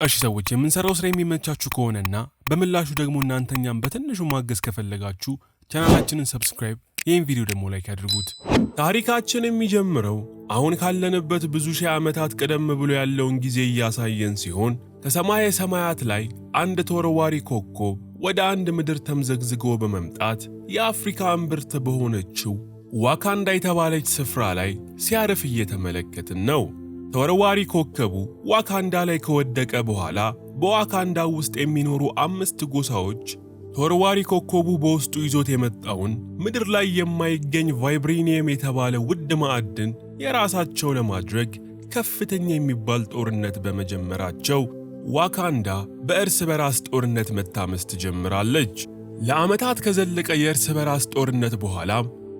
እሺ ሰዎች የምንሰራው ስራ የሚመቻችሁ ከሆነና በምላሹ ደግሞ እናንተኛም በትንሹ ማገዝ ከፈለጋችሁ ቻናላችንን ሰብስክራይብ ይህን ቪዲዮ ደግሞ ላይክ አድርጉት። ታሪካችን የሚጀምረው አሁን ካለንበት ብዙ ሺህ ዓመታት ቀደም ብሎ ያለውን ጊዜ እያሳየን ሲሆን ከሰማየ ሰማያት ላይ አንድ ተወርዋሪ ኮከብ ወደ አንድ ምድር ተምዘግዝጎ በመምጣት የአፍሪካ እምብርት በሆነችው ዋካንዳ የተባለች ስፍራ ላይ ሲያርፍ እየተመለከትን ነው። ተወርዋሪ ኮከቡ ዋካንዳ ላይ ከወደቀ በኋላ በዋካንዳ ውስጥ የሚኖሩ 5 ጎሳዎች ተወርዋሪ ኮከቡ በውስጡ ይዞት የመጣውን ምድር ላይ የማይገኝ ቫይብሬኒየም የተባለ ውድ ማዕድን የራሳቸው ለማድረግ ከፍተኛ የሚባል ጦርነት በመጀመራቸው ዋካንዳ በእርስ በራስ ጦርነት መታመስ ትጀምራለች። ለዓመታት ከዘለቀ የእርስ በራስ ጦርነት በኋላ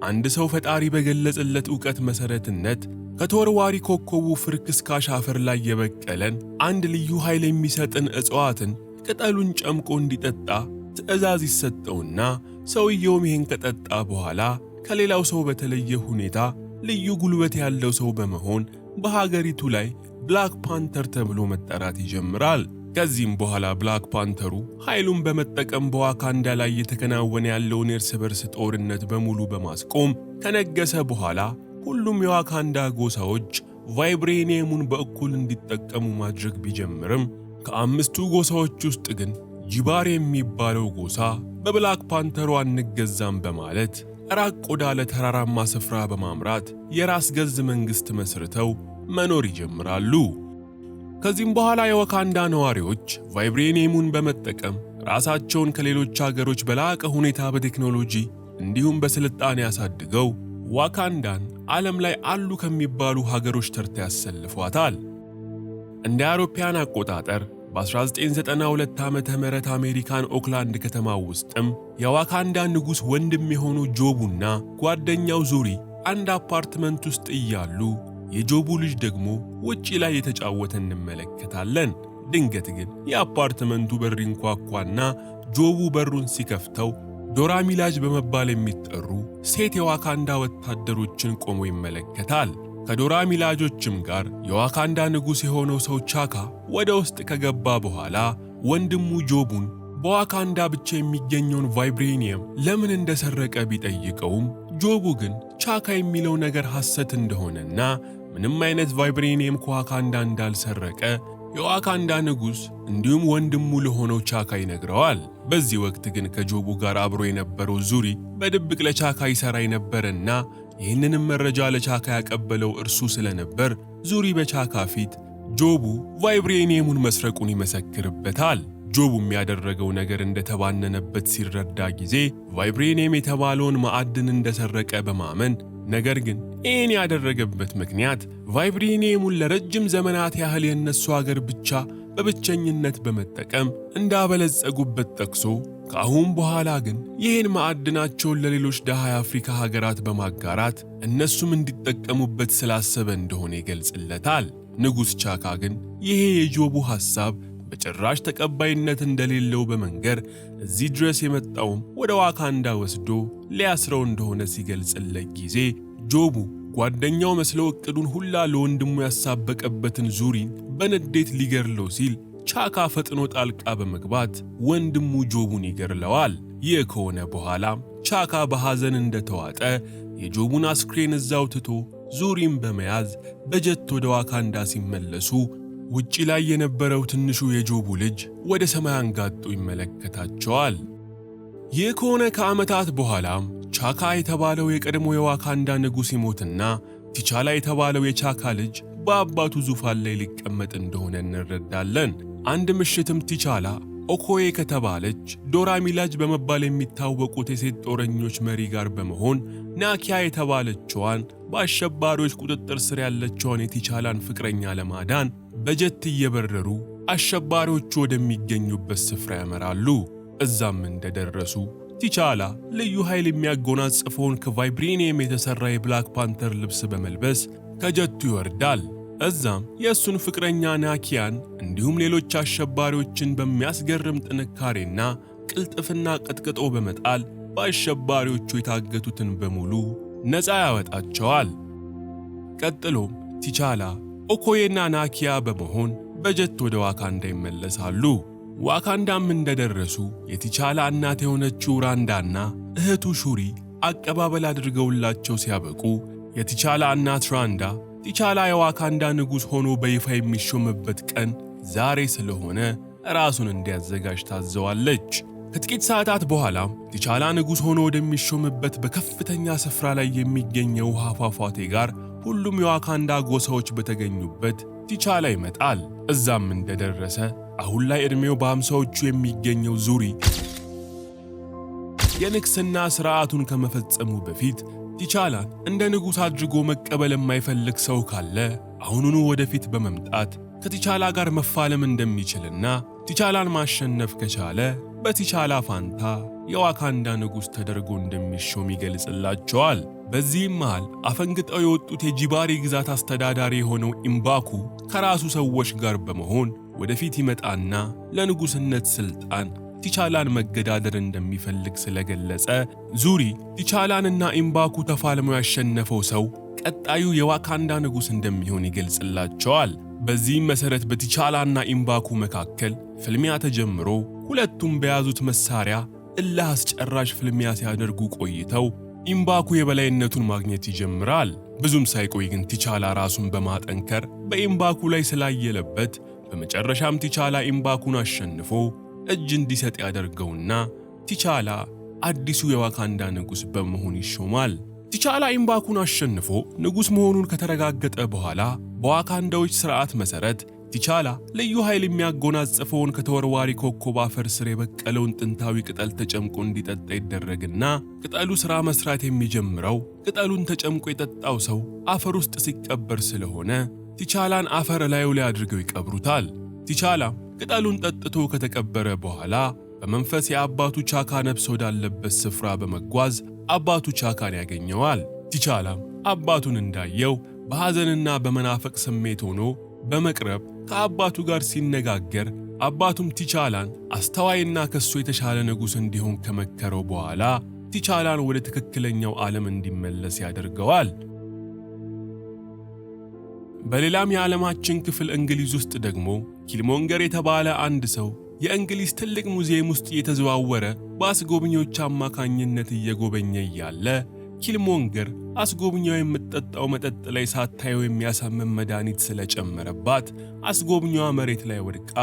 አንድ ሰው ፈጣሪ በገለጸለት ዕውቀት መሰረትነት ከተወርዋሪ ኮከቡ ፍርክስካሽ አፈር ላይ የበቀለን አንድ ልዩ ኃይል የሚሰጥን እጽዋትን ቅጠሉን ጨምቆ እንዲጠጣ ትዕዛዝ ይሰጠውና ሰውየውም ይህን ከጠጣ በኋላ ከሌላው ሰው በተለየ ሁኔታ ልዩ ጉልበት ያለው ሰው በመሆን በሀገሪቱ ላይ ብላክ ፓንተር ተብሎ መጠራት ይጀምራል። ከዚህም በኋላ ብላክ ፓንተሩ ኃይሉን በመጠቀም በዋካንዳ ላይ የተከናወነ ያለውን የእርስ በርስ ጦርነት በሙሉ በማስቆም ከነገሰ በኋላ ሁሉም የዋካንዳ ጎሳዎች ቫይብሬኒየሙን በእኩል እንዲጠቀሙ ማድረግ ቢጀምርም ከአምስቱ ጎሳዎች ውስጥ ግን ጂባር የሚባለው ጎሳ በብላክ ፓንተሩ አንገዛም በማለት ራቅ ወዳለ ተራራማ ስፍራ በማምራት የራስ ገዝ መንግስት መስርተው መኖር ይጀምራሉ። ከዚህም በኋላ የዋካንዳ ነዋሪዎች ቫይብሬኒየሙን በመጠቀም ራሳቸውን ከሌሎች ሀገሮች በላቀ ሁኔታ በቴክኖሎጂ እንዲሁም በስልጣኔ ያሳድገው ዋካንዳን ዓለም ላይ አሉ ከሚባሉ ሀገሮች ተርታ ያሰልፏታል። እንደ አውሮፓውያን አቆጣጠር በ1992 ዓመተ ምህረት አሜሪካን ኦክላንድ ከተማ ውስጥም የዋካንዳ ንጉሥ ወንድም የሆኑ ጆቡና ጓደኛው ዙሪ አንድ አፓርትመንት ውስጥ እያሉ የጆቡ ልጅ ደግሞ ውጪ ላይ የተጫወተ እንመለከታለን። ድንገት ግን የአፓርትመንቱ በር ይንኳኳና ጆቡ በሩን ሲከፍተው ዶራ ሚላጅ በመባል የሚጠሩ ሴት የዋካንዳ ወታደሮችን ቆሞ ይመለከታል። ከዶራ ሚላጆችም ጋር የዋካንዳ ንጉሥ የሆነው ሰው ቻካ ወደ ውስጥ ከገባ በኋላ ወንድሙ ጆቡን በዋካንዳ ብቻ የሚገኘውን ቫይብሬኒየም ለምን እንደሰረቀ ቢጠይቀውም ጆቡ ግን ቻካ የሚለው ነገር ሐሰት እንደሆነና ምንም አይነት ቫይብሬኒየም ከዋካንዳ እንዳልሰረቀ የዋካንዳ ንጉሥ እንዲሁም ወንድሙ ለሆነው ቻካ ይነግረዋል። በዚህ ወቅት ግን ከጆቡ ጋር አብሮ የነበረው ዙሪ በድብቅ ለቻካ ይሰራ የነበረና ይህንንም መረጃ ለቻካ ያቀበለው እርሱ ስለነበር ዙሪ በቻካ ፊት ጆቡ ቫይብሬኒየሙን መስረቁን ይመሰክርበታል። ጆቡም ያደረገው ነገር እንደተባነነበት ሲረዳ ጊዜ ቫይብሬኒየም የተባለውን ማዕድን እንደሰረቀ በማመን ነገር ግን ይህን ያደረገበት ምክንያት ቫይብሬኒየሙን ለረጅም ዘመናት ያህል የነሱ ሀገር ብቻ በብቸኝነት በመጠቀም እንዳበለጸጉበት ጠቅሶ ከአሁን በኋላ ግን ይህን ማዕድናቸውን ለሌሎች ደሃ የአፍሪካ ሀገራት በማጋራት እነሱም እንዲጠቀሙበት ስላሰበ እንደሆነ ይገልጽለታል። ንጉሥ ቻካ ግን ይሄ የጆቡ ሐሳብ በጭራሽ ተቀባይነት እንደሌለው በመንገር እዚህ ድረስ የመጣውም ወደ ዋካንዳ ወስዶ ሊያስረው እንደሆነ ሲገልጽለት ጊዜ ጆቡ ጓደኛው መስለው እቅዱን ሁላ ለወንድሙ ያሳበቀበትን ዙሪን በንዴት ሊገርለው ሲል ቻካ ፈጥኖ ጣልቃ በመግባት ወንድሙ ጆቡን ይገርለዋል። ይህ ከሆነ በኋላም ቻካ በሐዘን እንደተዋጠ የጆቡን አስክሬን እዛው ትቶ ዙሪን በመያዝ በጀት ወደ ዋካንዳ ሲመለሱ ውጪ ላይ የነበረው ትንሹ የጆቡ ልጅ ወደ ሰማይ አንጋጦ ይመለከታቸዋል። ይህ ከሆነ ከዓመታት በኋላም ቻካ የተባለው የቀድሞ የዋካንዳ ንጉሥ ይሞትና ቲቻላ የተባለው የቻካ ልጅ በአባቱ ዙፋን ላይ ሊቀመጥ እንደሆነ እንረዳለን። አንድ ምሽትም ቲቻላ ኦኮዬ ከተባለች ዶራ ሚላጅ በመባል የሚታወቁት የሴት ጦረኞች መሪ ጋር በመሆን ናኪያ የተባለችዋን በአሸባሪዎች ቁጥጥር ስር ያለችዋን የቲቻላን ፍቅረኛ ለማዳን በጀት እየበረሩ አሸባሪዎቹ ወደሚገኙበት ስፍራ ያመራሉ። እዛም እንደደረሱ ቲቻላ ልዩ ኃይል የሚያጎናጽፈውን ከቫይብሬኒየም የተሰራ የብላክ ፓንተር ልብስ በመልበስ ከጀቱ ይወርዳል። እዛም የእሱን ፍቅረኛ ናኪያን እንዲሁም ሌሎች አሸባሪዎችን በሚያስገርም ጥንካሬና ቅልጥፍና ቀጥቅጦ በመጣል በአሸባሪዎቹ የታገቱትን በሙሉ ነፃ ያወጣቸዋል። ቀጥሎም ቲቻላ ኦኮዬና ናኪያ በመሆን በጀት ወደ ዋካንዳ ይመለሳሉ። ዋካንዳም እንደደረሱ የቲቻላ እናት የሆነችው ራንዳና እህቱ ሹሪ አቀባበል አድርገውላቸው ሲያበቁ የቲቻላ እናት ራንዳ ቲቻላ የዋካንዳ ንጉሥ ሆኖ በይፋ የሚሾምበት ቀን ዛሬ ስለሆነ ራሱን እንዲያዘጋጅ ታዘዋለች። ከጥቂት ሰዓታት በኋላም ቲቻላ ንጉሥ ሆኖ ወደሚሾምበት በከፍተኛ ስፍራ ላይ የሚገኝ የውሃ ፏፏቴ ጋር ሁሉም የዋካንዳ ጎሳዎች በተገኙበት ቲቻላ ይመጣል። እዛም እንደደረሰ አሁን ላይ ዕድሜው በ50ዎቹ የሚገኘው ዙሪ የንግስና ሥርዓቱን ከመፈጸሙ በፊት ቲቻላን እንደ ንጉሥ አድርጎ መቀበል የማይፈልግ ሰው ካለ አሁኑኑ ወደፊት በመምጣት ከቲቻላ ጋር መፋለም እንደሚችልና ቲቻላን ማሸነፍ ከቻለ በቲቻላ ፋንታ የዋካንዳ ንጉሥ ተደርጎ እንደሚሾም ይገልጽላቸዋል። በዚህም መሃል አፈንግጠው የወጡት የጂባሪ ግዛት አስተዳዳሪ የሆነው ኢምባኩ ከራሱ ሰዎች ጋር በመሆን ወደፊት ይመጣና ለንጉሥነት ሥልጣን ቲቻላን መገዳደር እንደሚፈልግ ስለገለጸ ዙሪ ቲቻላንና ኢምባኩ ተፋልመው ያሸነፈው ሰው ቀጣዩ የዋካንዳ ንጉሥ እንደሚሆን ይገልጽላቸዋል። በዚህም መሠረት በቲቻላና ኢምባኩ መካከል ፍልሚያ ተጀምሮ ሁለቱም በያዙት መሳሪያ እልህ አስጨራሽ ፍልሚያ ሲያደርጉ ቆይተው ኢምባኩ የበላይነቱን ማግኘት ይጀምራል። ብዙም ሳይቆይ ግን ቲቻላ ራሱን በማጠንከር በኢምባኩ ላይ ስላየለበት በመጨረሻም ቲቻላ ኢምባኩን አሸንፎ እጅ እንዲሰጥ ያደርገውና ቲቻላ አዲሱ የዋካንዳ ንጉሥ በመሆን ይሾማል። ቲቻላ ኢምባኩን አሸንፎ ንጉሥ መሆኑን ከተረጋገጠ በኋላ በዋካንዳዎች ሥርዓት መሠረት ቲቻላ ልዩ ኃይል የሚያጎናጽፈውን ከተወርዋሪ ኮከብ አፈር ስር የበቀለውን ጥንታዊ ቅጠል ተጨምቆ እንዲጠጣ ይደረግና ቅጠሉ ሥራ መሥራት የሚጀምረው ቅጠሉን ተጨምቆ የጠጣው ሰው አፈር ውስጥ ሲቀበር ስለሆነ ቲቻላን አፈር ላዩ ላይ አድርገው ይቀብሩታል። ቲቻላ ቅጠሉን ጠጥቶ ከተቀበረ በኋላ በመንፈስ የአባቱ ቻካ ነፍስ ወዳለበት ስፍራ በመጓዝ አባቱ ቻካን ያገኘዋል። ቲቻላም አባቱን እንዳየው በሐዘንና በመናፈቅ ስሜት ሆኖ በመቅረብ ከአባቱ ጋር ሲነጋገር አባቱም ቲቻላን አስተዋይና ከሱ የተሻለ ንጉሥ እንዲሆን ከመከረው በኋላ ቲቻላን ወደ ትክክለኛው ዓለም እንዲመለስ ያደርገዋል። በሌላም የዓለማችን ክፍል እንግሊዝ ውስጥ ደግሞ ኪልሞንገር የተባለ አንድ ሰው የእንግሊዝ ትልቅ ሙዚየም ውስጥ እየተዘዋወረ በአስጎብኚዎች አማካኝነት እየጎበኘ እያለ ኪልሞንገር አስጎብኚዋ የምትጠጣው መጠጥ ላይ ሳታየው የሚያሳምም መድኃኒት ስለጨመረባት አስጎብኚዋ መሬት ላይ ወድቃ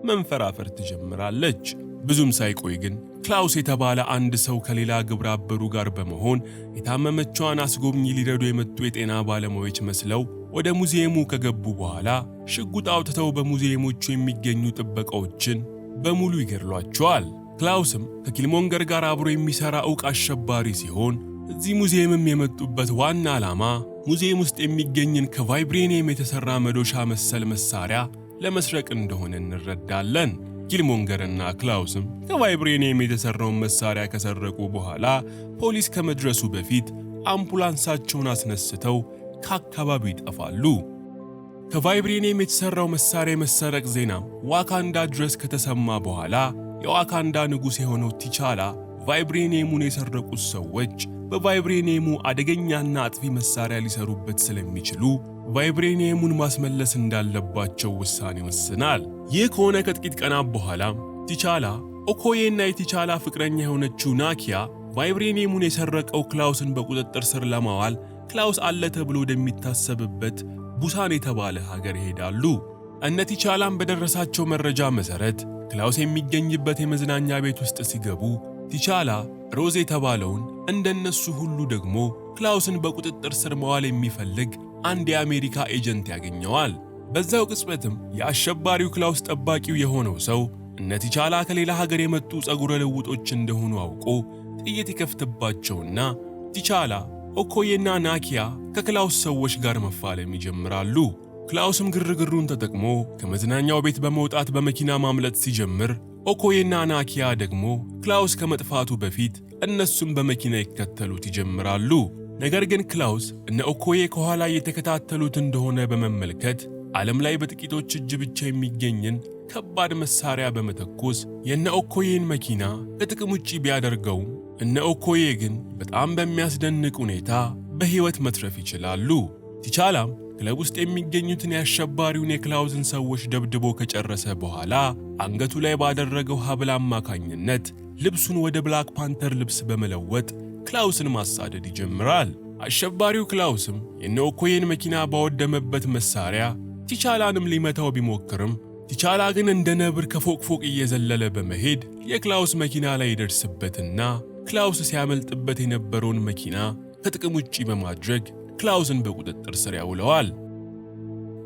መንፈራፈር ትጀምራለች። ብዙም ሳይቆይ ግን ክላውስ የተባለ አንድ ሰው ከሌላ ግብረ አበሩ ጋር በመሆን የታመመችዋን አስጎብኚ ሊረዱ የመጡ የጤና ባለሙያዎች መስለው ወደ ሙዚየሙ ከገቡ በኋላ ሽጉጥ አውጥተው በሙዚየሞቹ የሚገኙ ጥበቃዎችን በሙሉ ይገድሏቸዋል። ክላውስም ከኪልሞንገር ጋር አብሮ የሚሰራ ዕውቅ አሸባሪ ሲሆን እዚህ ሙዚየምም የመጡበት ዋና ዓላማ ሙዚየም ውስጥ የሚገኝን ከቫይብሬኒየም የተሰራ መዶሻ መሰል መሳሪያ ለመስረቅ እንደሆነ እንረዳለን። ኪልሞንገርና ክላውስም ከቫይብሬኒየም የተሰራውን መሳሪያ ከሰረቁ በኋላ ፖሊስ ከመድረሱ በፊት አምቡላንሳቸውን አስነስተው ከአካባቢው ይጠፋሉ። ከቫይብሬኒየም የተሰራው መሳሪያ መሰረቅ ዜና ዋካንዳ ድረስ ከተሰማ በኋላ የዋካንዳ ንጉሥ የሆነው ቲቻላ ቫይብሬኒየሙን የሰረቁት ሰዎች በቫይብሬኒየሙ አደገኛና አጥፊ መሳሪያ ሊሰሩበት ስለሚችሉ ቫይብሬኒየሙን ማስመለስ እንዳለባቸው ውሳኔ ወስናል። ይህ ከሆነ ከጥቂት ቀናት በኋላ ቲቻላ ኦኮዬና የቲቻላ ፍቅረኛ የሆነችው ናኪያ ቫይብሬኒየሙን የሰረቀው ክላውስን በቁጥጥር ስር ለማዋል ክላውስ አለ ተብሎ ወደሚታሰብበት ቡሳን የተባለ ሀገር ይሄዳሉ። እነ ቲቻላም በደረሳቸው መረጃ መሠረት ክላውስ የሚገኝበት የመዝናኛ ቤት ውስጥ ሲገቡ ቲቻላ ሮዝ የተባለውን እንደነሱ ሁሉ ደግሞ ክላውስን በቁጥጥር ስር መዋል የሚፈልግ አንድ የአሜሪካ ኤጀንት ያገኘዋል። በዛው ቅጽበትም የአሸባሪው ክላውስ ጠባቂው የሆነው ሰው እነ ቲቻላ ከሌላ ሀገር የመጡ ጸጉረ ልውጦች እንደሆኑ አውቆ ጥይት ይከፍትባቸውና ቲቻላ ኦኮዬና ናኪያ ከክላውስ ሰዎች ጋር መፋለም ይጀምራሉ። ክላውስም ግርግሩን ተጠቅሞ ከመዝናኛው ቤት በመውጣት በመኪና ማምለጥ ሲጀምር ኦኮዬና ናኪያ ደግሞ ክላውስ ከመጥፋቱ በፊት እነሱም በመኪና ይከተሉት ይጀምራሉ። ነገር ግን ክላውስ እነ ኦኮዬ ከኋላ እየተከታተሉት እንደሆነ በመመልከት ዓለም ላይ በጥቂቶች እጅ ብቻ የሚገኝን ከባድ መሳሪያ በመተኮስ የነ ኦኮዬን መኪና ከጥቅም ውጪ ቢያደርገውም እነ ኦኮዬ ግን በጣም በሚያስደንቅ ሁኔታ በሕይወት መትረፍ ይችላሉ። ቲቻላም ክለብ ውስጥ የሚገኙትን የአሸባሪውን የክላውዝን ሰዎች ደብድቦ ከጨረሰ በኋላ አንገቱ ላይ ባደረገው ሐብል አማካኝነት ልብሱን ወደ ብላክ ፓንተር ልብስ በመለወጥ ክላውስን ማሳደድ ይጀምራል። አሸባሪው ክላውስም የነኦኮየን መኪና ባወደመበት መሳሪያ ቲቻላንም ሊመታው ቢሞክርም ቲቻላ ግን እንደ ነብር ከፎቅ ፎቅ እየዘለለ በመሄድ የክላውስ መኪና ላይ ይደርስበትና ክላውስ ሲያመልጥበት የነበረውን መኪና ከጥቅም ውጪ በማድረግ ክላውስን በቁጥጥር ስር ያውለዋል።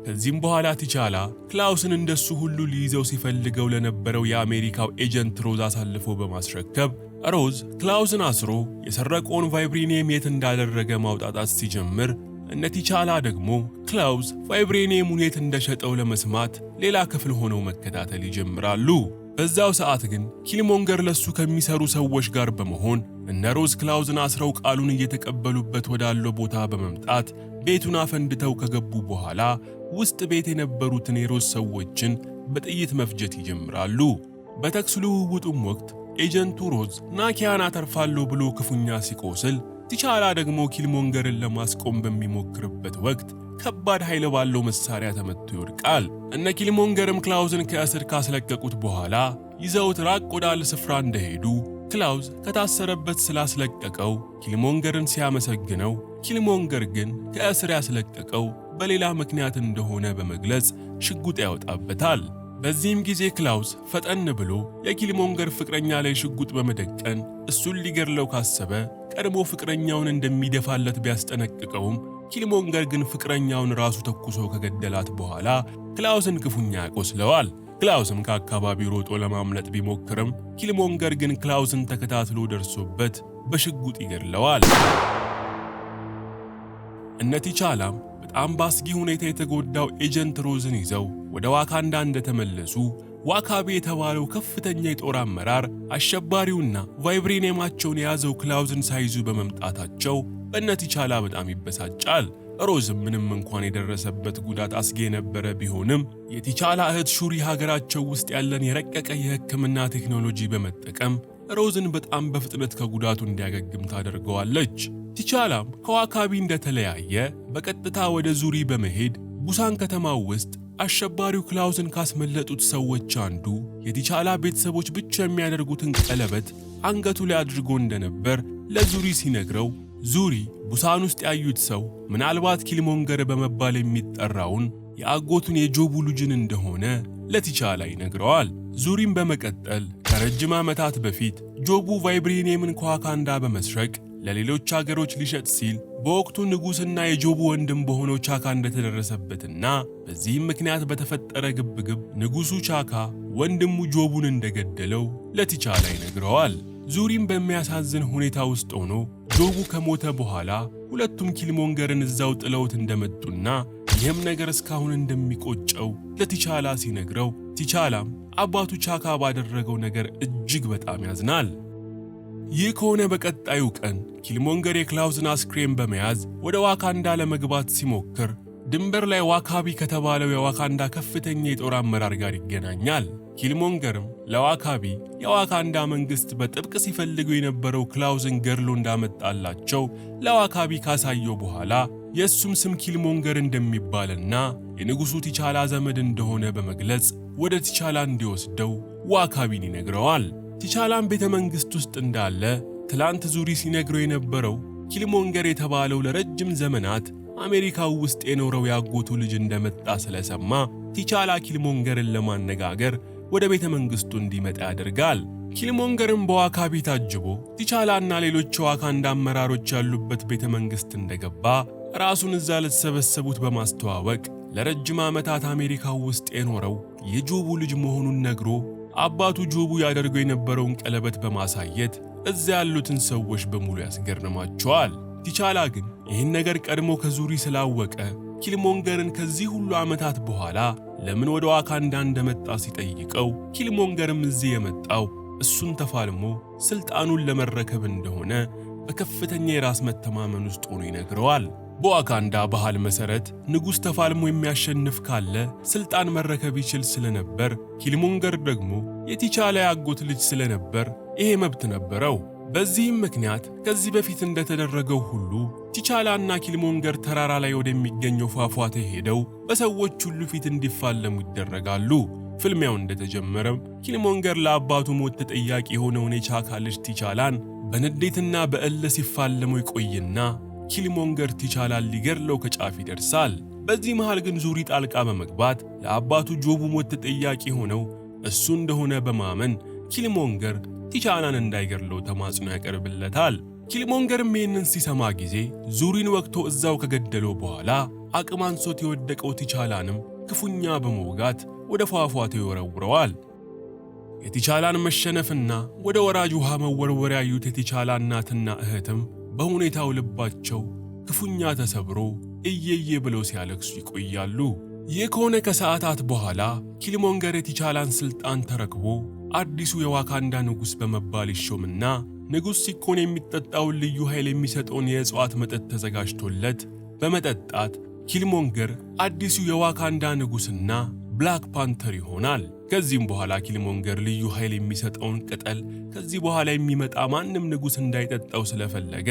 ከዚህም በኋላ ቲቻላ ክላውስን እንደሱ ሁሉ ሊይዘው ሲፈልገው ለነበረው የአሜሪካው ኤጀንት ሮዝ አሳልፎ በማስረከብ ሮዝ ክላውስን አስሮ የሰረቀውን ቫይብሬኒየም የት እንዳደረገ ማውጣጣት ሲጀምር እነ ቲቻላ ደግሞ ክላውስ ቫይብሬኒየሙን የት እንደሸጠው ለመስማት ሌላ ክፍል ሆነው መከታተል ይጀምራሉ። በዛው ሰዓት ግን ኪልሞንገር ለሱ ከሚሰሩ ሰዎች ጋር በመሆን እነ ሮዝ ክላውስን አስረው ቃሉን እየተቀበሉበት ወዳለው ቦታ በመምጣት ቤቱን አፈንድተው ከገቡ በኋላ ውስጥ ቤት የነበሩትን የሮዝ ሰዎችን በጥይት መፍጀት ይጀምራሉ። በተኩስ ልውውጡም ወቅት ኤጀንቱ ሮዝ ናኪያን አተርፋለሁ ብሎ ክፉኛ ሲቆስል ቲቻላ ደግሞ ኪልሞንገርን ለማስቆም በሚሞክርበት ወቅት ከባድ ኃይል ባለው መሳሪያ ተመትቶ ይወድቃል። እነ ኪልሞንገርም ክላውስን ከእስር ካስለቀቁት በኋላ ይዘውት ራቅ ወዳለ ስፍራ እንደሄዱ ክላውስ ከታሰረበት ስላስለቀቀው ኪልሞንገርን ሲያመሰግነው፣ ኪልሞንገር ግን ከእስር ያስለቀቀው በሌላ ምክንያት እንደሆነ በመግለጽ ሽጉጥ ያወጣበታል። በዚህም ጊዜ ክላውስ ፈጠን ብሎ የኪልሞንገር ፍቅረኛ ላይ ሽጉጥ በመደቀን እሱን ሊገድለው ካሰበ ቀድሞ ፍቅረኛውን እንደሚደፋለት ቢያስጠነቅቀውም ኪልሞንገር ግን ፍቅረኛውን ራሱ ተኩሶ ከገደላት በኋላ ክላውስን ክፉኛ ያቆስለዋል። ክላውስም ከአካባቢው ሮጦ ለማምለጥ ቢሞክርም ኪልሞንገር ግን ክላውስን ተከታትሎ ደርሶበት በሽጉጥ ይገድለዋል። እነ ቲቻላም በጣም ባስጊ ሁኔታ የተጎዳው ኤጀንት ሮዝን ይዘው ወደ ዋካንዳ እንደተመለሱ ዋካቢ የተባለው ከፍተኛ የጦር አመራር አሸባሪውና ቫይብሬኒየማቸውን የያዘው ክላውስን ሳይዙ በመምጣታቸው በእነ ቲቻላ በጣም ይበሳጫል። ሮዝም ምንም እንኳን የደረሰበት ጉዳት አስጊ የነበረ ቢሆንም የቲቻላ እህት ሹሪ ሀገራቸው ውስጥ ያለን የረቀቀ የሕክምና ቴክኖሎጂ በመጠቀም ሮዝን በጣም በፍጥነት ከጉዳቱ እንዲያገግም ታደርገዋለች። ቲቻላም ከዋካቢ እንደተለያየ በቀጥታ ወደ ዙሪ በመሄድ ቡሳን ከተማው ውስጥ አሸባሪው ክላውስን ካስመለጡት ሰዎች አንዱ የቲቻላ ቤተሰቦች ብቻ የሚያደርጉትን ቀለበት አንገቱ ላይ አድርጎ እንደነበር ለዙሪ ሲነግረው ዙሪ ቡሳን ውስጥ ያዩት ሰው ምናልባት ኪልሞንገር በመባል የሚጠራውን የአጎቱን የጆቡ ልጅን እንደሆነ ለቲቻላ ይነግረዋል። ዙሪም በመቀጠል ከረጅም ዓመታት በፊት ጆቡ ቫይብሬኒየምን ከዋካንዳ በመስረቅ ለሌሎች አገሮች ሊሸጥ ሲል በወቅቱ ንጉስና የጆቡ ወንድም በሆነው ቻካ እንደተደረሰበትና በዚህም ምክንያት በተፈጠረ ግብግብ ንጉሱ ቻካ ወንድሙ ጆቡን እንደገደለው ለቲቻላ ይነግረዋል። ዙሪም በሚያሳዝን ሁኔታ ውስጥ ሆኖ ጆቡ ከሞተ በኋላ ሁለቱም ኪልሞንገርን እዛው ጥለውት እንደመጡና ይህም ነገር እስካሁን እንደሚቆጨው ለቲቻላ ሲነግረው ቲቻላም አባቱ ቻካ ባደረገው ነገር እጅግ በጣም ያዝናል። ይህ ከሆነ በቀጣዩ ቀን ኪልሞንገር የክላውስን አስክሬን በመያዝ ወደ ዋካንዳ ለመግባት ሲሞክር ድንበር ላይ ዋካቢ ከተባለው የዋካንዳ ከፍተኛ የጦር አመራር ጋር ይገናኛል። ኪልሞንገርም ለዋካቢ የዋካንዳ መንግስት በጥብቅ ሲፈልገው የነበረው ክላውስን ገድሎ እንዳመጣላቸው ለዋካቢ ካሳየው በኋላ የእሱም ስም ኪልሞንገር እንደሚባልና የንጉሱ ቲቻላ ዘመድ እንደሆነ በመግለጽ ወደ ቲቻላ እንዲወስደው ዋካቢን ይነግረዋል። ቲቻላም ቤተ መንግስት ውስጥ እንዳለ ትላንት ዙሪ ሲነግረው የነበረው ኪልሞንገር የተባለው ለረጅም ዘመናት አሜሪካው ውስጥ የኖረው ያጎቱ ልጅ እንደመጣ ስለሰማ ቲቻላ ኪልሞንገርን ለማነጋገር ወደ ቤተ መንግስቱ እንዲመጣ ያደርጋል። ኪልሞንገርም በዋካቢ ታጅቦ ቲቻላና ሌሎች ዋካንዳ አመራሮች ያሉበት ቤተ መንግስት እንደገባ ራሱን እዛ ለተሰበሰቡት በማስተዋወቅ ለረጅም ዓመታት አሜሪካው ውስጥ የኖረው የጆቡ ልጅ መሆኑን ነግሮ አባቱ ጆቡ ያደርገው የነበረውን ቀለበት በማሳየት እዛ ያሉትን ሰዎች በሙሉ ያስገርማቸዋል። ቲቻላ ግን ይህን ነገር ቀድሞ ከዙሪ ስላወቀ ኪልሞንገርን ከዚህ ሁሉ ዓመታት በኋላ ለምን ወደ ዋካንዳ እንደመጣ ሲጠይቀው ኪልሞንገርም እዚህ የመጣው እሱን ተፋልሞ ስልጣኑን ለመረከብ እንደሆነ በከፍተኛ የራስ መተማመን ውስጥ ሆኖ ይነግረዋል። በዋካንዳ ባህል መሰረት ንጉስ ተፋልሞ የሚያሸንፍ ካለ ስልጣን መረከብ ይችል ስለነበር ኪልሞንገር ደግሞ የቲቻላ ያጎት ልጅ ስለነበር ይሄ መብት ነበረው። በዚህም ምክንያት ከዚህ በፊት እንደተደረገው ሁሉ ቲቻላና ኪልሞንገር ተራራ ላይ ወደሚገኘው ፏፏቴ ሄደው በሰዎች ሁሉ ፊት እንዲፋለሙ ይደረጋሉ። ፍልሚያው እንደተጀመረም ኪልሞንገር ለአባቱ ሞት ተጠያቂ የሆነውን የቻካ ልጅ ቲቻላን በንዴትና በእልህ ሲፋለመው ይቆይና ኪልሞንገር ቲቻላን ሊገድለው ከጫፍ ይደርሳል። በዚህ መሃል ግን ዙሪ ጣልቃ በመግባት ለአባቱ ጆቡ ሞት ተጠያቂ ሆነው እሱ እንደሆነ በማመን ኪልሞንገር ቲቻላን እንዳይገድለው ተማጽኖ ያቀርብለታል። ኪልሞንገርም ይህንን ሲሰማ ጊዜ ዙሪን ወቅቶ እዛው ከገደለው በኋላ አቅም አንሶት የወደቀው ቲቻላንም ክፉኛ በመውጋት ወደ ፏፏቴው ይወረውረዋል። የቲቻላን መሸነፍና ወደ ወራጅ ውሃ መወርወር ያዩት የቲቻላ እናትና እህትም በሁኔታው ልባቸው ክፉኛ ተሰብሮ እየየ ብለው ሲያለቅሱ ይቆያሉ። ይህ ከሆነ ከሰዓታት በኋላ ኪልሞንገር የቲቻላን ስልጣን ተረክቦ አዲሱ የዋካንዳ ንጉሥ በመባል ይሾምና ንጉሥ ሲኮን የሚጠጣውን ልዩ ኃይል የሚሰጠውን የእጽዋት መጠጥ ተዘጋጅቶለት በመጠጣት ኪልሞንገር አዲሱ የዋካንዳ ንጉሥና ብላክ ፓንተር ይሆናል። ከዚህም በኋላ ኪልሞንገር ልዩ ኃይል የሚሰጠውን ቅጠል ከዚህ በኋላ የሚመጣ ማንም ንጉሥ እንዳይጠጣው ስለፈለገ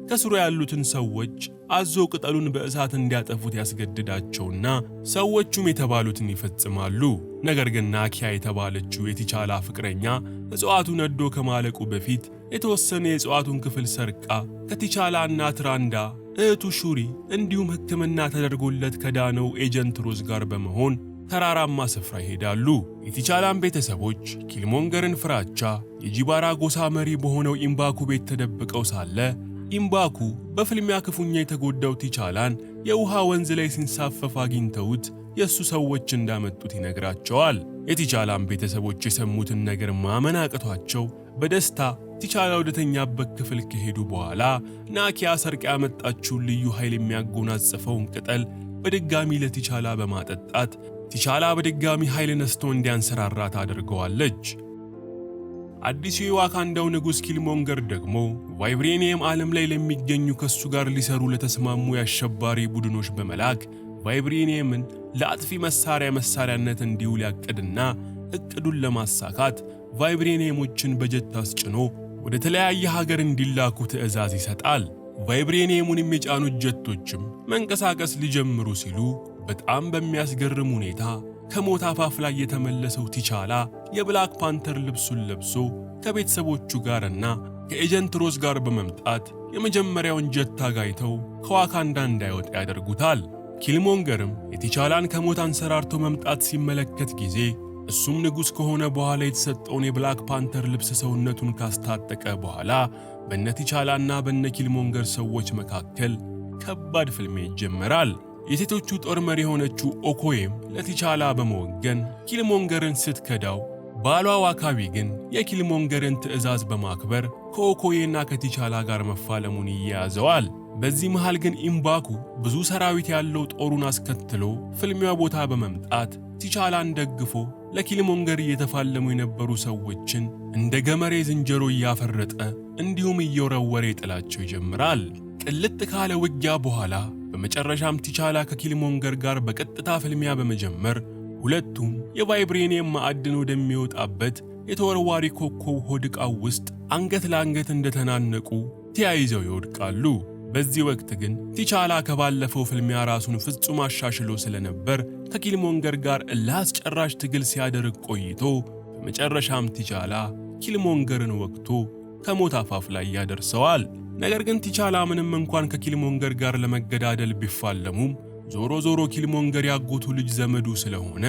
ከስሩ ያሉትን ሰዎች አዞ ቅጠሉን በእሳት እንዲያጠፉት ያስገድዳቸውና ሰዎቹም የተባሉትን ይፈጽማሉ። ነገር ግን ናኪያ የተባለችው የቲቻላ ፍቅረኛ እጽዋቱ ነዶ ከማለቁ በፊት የተወሰነ የእጽዋቱን ክፍል ሰርቃ ከቲቻላ እናት ራንዳ፣ እህቱ ሹሪ እንዲሁም ሕክምና ተደርጎለት ከዳነው ኤጀንት ሮዝ ጋር በመሆን ተራራማ ስፍራ ይሄዳሉ። የቲቻላን ቤተሰቦች ኪልሞንገርን ፍራቻ የጂባራ ጎሳ መሪ በሆነው ኢምባኩ ቤት ተደብቀው ሳለ ኢምባኩ በፍልሚያ ክፉኛ የተጎዳው ቲቻላን የውሃ ወንዝ ላይ ሲንሳፈፍ አግኝተውት የሱ ሰዎች እንዳመጡት ይነግራቸዋል። የቲቻላን ቤተሰቦች የሰሙትን ነገር ማመን አቅቷቸው በደስታ ቲቻላ ወደተኛበት ክፍል ከሄዱ በኋላ ናኪያ ሰርቃ ያመጣችውን ልዩ ኃይል የሚያጎናጽፈውን ቅጠል በድጋሚ ለቲቻላ በማጠጣት ቲቻላ በድጋሚ ኃይል ነስቶ እንዲያንሰራራ ታደርገዋለች። አዲሱ የዋካንዳው ንጉሥ ኪልሞንገር ደግሞ ቫይብሬኒየም ዓለም ላይ ለሚገኙ ከሱ ጋር ሊሰሩ ለተስማሙ የአሸባሪ ቡድኖች በመላክ ቫይብሬኒየምን ለአጥፊ መሳሪያነት እንዲውል ያቅድና እቅዱን ለማሳካት ቫይብሬኒየሞችን በጀት አስጭኖ ወደ ተለያየ ሀገር እንዲላኩ ትዕዛዝ ይሰጣል። ቫይብሬኒየሙንም የጫኑት ጀቶችም መንቀሳቀስ ሊጀምሩ ሲሉ በጣም በሚያስገርም ሁኔታ ከሞት አፋፍ ላይ የተመለሰው ቲቻላ የብላክ ፓንተር ልብሱን ለብሶ ከቤተሰቦቹ ጋርና ከኤጀንት ሮዝ ጋር በመምጣት የመጀመሪያውን ጀት አጋይተው ከዋካንዳ እንዳይወጣ ያደርጉታል። ኪልሞንገርም የቲቻላን ከሞት አንሰራርቶ መምጣት ሲመለከት ጊዜ እሱም ንጉሥ ከሆነ በኋላ የተሰጠውን የብላክ ፓንተር ልብስ ሰውነቱን ካስታጠቀ በኋላ በነ ቲቻላና በነ ኪልሞንገር ሰዎች መካከል ከባድ ፍልሚያ ይጀመራል። የሴቶቹ ጦር መሪ የሆነችው ኦኮዬም ለቲቻላ በመወገን ኪልሞንገርን ስትከዳው፣ ባሏ ዋካቢ ግን የኪልሞንገርን ትዕዛዝ በማክበር ከኦኮዬና ከቲቻላ ጋር መፋለሙን ይያዘዋል። በዚህ መሃል ግን ኢምባኩ ብዙ ሰራዊት ያለው ጦሩን አስከትሎ ፍልሚያው ቦታ በመምጣት ቲቻላን ደግፎ ለኪልሞንገር እየተፋለሙ የነበሩ ሰዎችን እንደ ገመሬ ዝንጀሮ እያፈረጠ እንዲሁም እየወረወረ ይጥላቸው ይጀምራል። ቅልጥ ካለ ውጊያ በኋላ በመጨረሻም ቲቻላ ከኪልሞንገር ጋር በቀጥታ ፍልሚያ በመጀመር ሁለቱም የቫይብሬኒየም ማዕድን ወደሚወጣበት የተወርዋሪ ኮከብ ሆድ ዕቃው ውስጥ አንገት ለአንገት እንደተናነቁ ተያይዘው ይወድቃሉ። በዚህ ወቅት ግን ቲቻላ ከባለፈው ፍልሚያ ራሱን ፍጹም አሻሽሎ ስለነበር ከኪልሞንገር ጋር ለአስጨራሽ ትግል ሲያደርግ ቆይቶ በመጨረሻም ቲቻላ ኪልሞንገርን ወቅቶ ከሞት አፋፍ ላይ ያደርሰዋል። ነገር ግን ቲቻላ ምንም እንኳን ከኪልሞንገር ጋር ለመገዳደል ቢፋለሙም ዞሮ ኪልሞንገር ያጎቱ ልጅ ዘመዱ ስለሆነ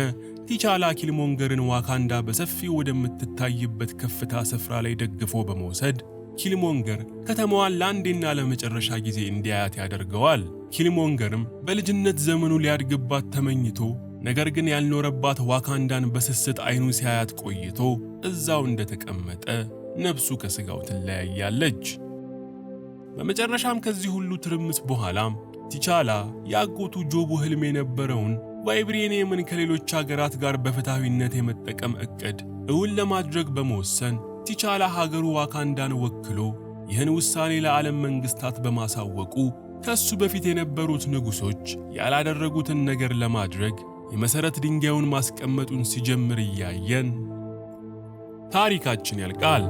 ቲቻላ ኪልሞንገርን ዋካንዳ በሰፊው ወደምትታይበት ከፍታ ስፍራ ላይ ደግፎ በመውሰድ ኪልሞንገር ከተማዋን ለአንዴና ለመጨረሻ ጊዜ እንዲያያት ያደርገዋል። ኪልሞንገርም በልጅነት ዘመኑ ሊያድግባት ተመኝቶ ነገር ግን ያልኖረባት ዋካንዳን በስስት አይኑ ሲያያት ቆይቶ እዛው እንደተቀመጠ ነፍሱ ከስጋው ትለያያለች። በመጨረሻም ከዚህ ሁሉ ትርምስ በኋላም ቲቻላ ያጎቱ ጆቡ ህልም የነበረውን ቫይብሬኒየምን ከሌሎች ሀገራት ጋር በፍትሃዊነት የመጠቀም እቅድ እውን ለማድረግ በመወሰን ቲቻላ ሀገሩ ዋካንዳን ወክሎ ይህን ውሳኔ ለዓለም መንግስታት በማሳወቁ ከሱ በፊት የነበሩት ንጉሶች ያላደረጉትን ነገር ለማድረግ የመሰረት ድንጋዩን ማስቀመጡን ሲጀምር እያየን ታሪካችን ያልቃል።